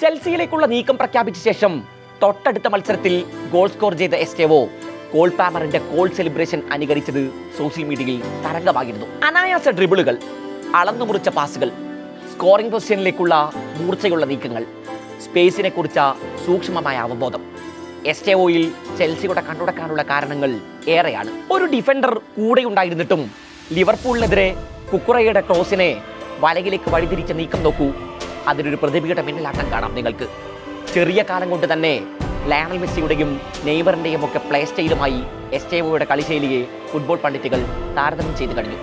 ചെൽസിയിലേക്കുള്ള നീക്കം പ്രഖ്യാപിച്ച ശേഷം തൊട്ടടുത്ത മത്സരത്തിൽ ഗോൾ സ്കോർ ചെയ്ത എസ്റ്റേവോ കോൾ പാമറിന്റെ കോൾ സെലിബ്രേഷൻ അനുകരിച്ചത് സോഷ്യൽ മീഡിയയിൽ തരംഗമായിരുന്നു. അനായാസ ഡ്രിബിളുകൾ, അളന്നുമുറിച്ച പാസുകൾ, സ്കോറിംഗ് പൊസിഷനിലേക്കുള്ള മൂർച്ചയുള്ള നീക്കങ്ങൾ, സ്പേസിനെ കുറിച്ച സൂക്ഷ്മമായ അവബോധം. എസ്റ്റേവോയിൽ ചെൽസിയുടെ കണ്ടുടക്കാനുള്ള കാരണങ്ങൾ ഏറെയാണ്. ഒരു ഡിഫൻഡർ കൂടെ ഉണ്ടായിരുന്നിട്ടും ലിവർപൂളിനെതിരെ കുക്കുറയുടെ ക്രോസിനെ വലയിലേക്ക് വഴിതിരിച്ച നീക്കം നോക്കൂ. അതിനൊരു പ്രതിഭയുടെ മിന്നലാട്ടം കാണാം നിങ്ങൾക്ക്. ചെറിയ കാലം കൊണ്ട് തന്നെ ലയണൽ മെസ്സിയുടെയും നെയ്മറിന്റെയും ഒക്കെ പ്ലേ സ്റ്റൈലുമായി എസ്റ്റേവോയുടെ കളിശൈലിയെ ഫുട്ബോൾ പണ്ഡിറ്റുകൾ താരതമ്യം ചെയ്തു കഴിഞ്ഞു.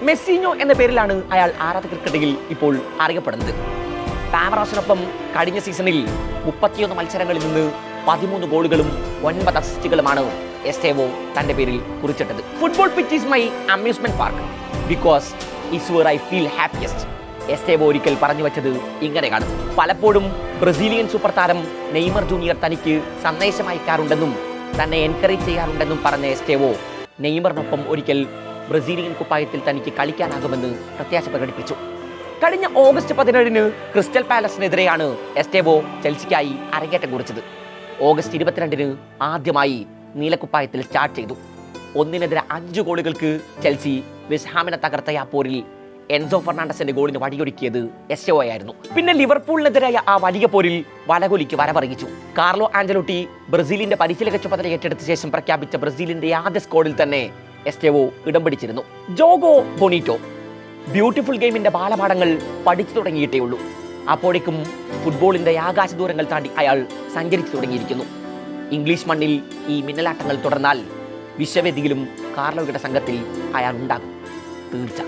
മെസ്സിഞ്ഞോ എന്ന പേരിലാണ് അയാൾ ആരാധകർക്കിടയിൽ ഇപ്പോൾ അറിയപ്പെടുന്നത്. പാമറാസിനൊപ്പം കഴിഞ്ഞ സീസണിൽ 31 മത്സരങ്ങളിൽ നിന്ന് 13 ഗോളുകളും 9 അസിസ്റ്റുകളുമാണ് എസ്റ്റേവോ തന്റെ പേരിൽ കുറിച്ചിട്ടത്. Football pitch is my amusement park because it's where I feel happiest. Estevao ഒരിക്കൽ പറഞ്ഞു വെച്ചത് ഇങ്ങനെയാണ്. പലപ്പോഴും ബ്രസീലിയൻ സൂപ്പർ താരം നെയ്മർ ജൂനിയർ തനിക്ക് സന്ദേശം അയക്കാറുണ്ടെന്നും തന്നെ എൻകറേജ് ചെയ്യാറുണ്ടെന്നും പറഞ്ഞ എസ്റ്റേവോ നെയ്മറിനൊപ്പം ഒരിക്കൽ ബ്രസീലിയൻ കുപ്പായത്തിൽ തനിക്ക് കളിക്കാനാകുമെന്ന് പ്രത്യാശ പ്രകടിപ്പിച്ചു. കഴിഞ്ഞ ഓഗസ്റ്റ് 17 ക്രിസ്റ്റൽ പാലസിനെതിരെയാണ് എസ്റ്റേവോ ചെൽസിക്കായി അരങ്ങേറ്റം കുറിച്ചത്. ഓഗസ്റ്റ് 22 ആദ്യമായി നീലക്കുപ്പായത്തിൽ സ്റ്റാർട്ട് ചെയ്തു. 1-5 ഗോളുകൾക്ക് ചെൽസി വെസ്റ്റ് തകർത്ത ആ പോരിൽ എൻസോ ഫെർണാണ്ടസിന്റെ ഗോളിന് വഴിയൊരുക്കിയത് എസ്റ്റേവോ ആയിരുന്നു. പിന്നെ ലിവർപൂളിനെതിരായ ആ വലിയ പോരിൽ വലകൊലിക്ക് വരവറിയിച്ചു. കാർലോ ആഞ്ചലോട്ടി ബ്രസീലിന്റെ പരിശീലക ചുമതല ഏറ്റെടുത്ത ശേഷം പ്രഖ്യാപിച്ച ബ്രസീലിന്റെ ആദ്യ സ്ക്വാഡിൽ തന്നെ എസ്റ്റേവോ ഇടം പിടിച്ചിരുന്നു. ജോഗോ ബൊണീറ്റോ ബ്യൂട്ടിഫുൾ ഗെയിമിന്റെ ബാലപാഠങ്ങൾ പഠിച്ചു തുടങ്ങിയിട്ടേയുള്ളൂ. അപ്പോഴേക്കും ഫുട്ബോളിന്റെ ആകാശ ദൂരങ്ങൾ താണ്ടി അയാൾ സഞ്ചരിച്ചു തുടങ്ങിയിരിക്കുന്നു. ഇംഗ്ലീഷ് മണ്ണിൽ ഈ മിന്നലാട്ടങ്ങൾ തുടർന്നാൽ വിശ്വവേദിയിലും കാർലോയുടെ സംഘത്തിൽ അയാൾ ഉണ്ടാകും, തീർച്ച.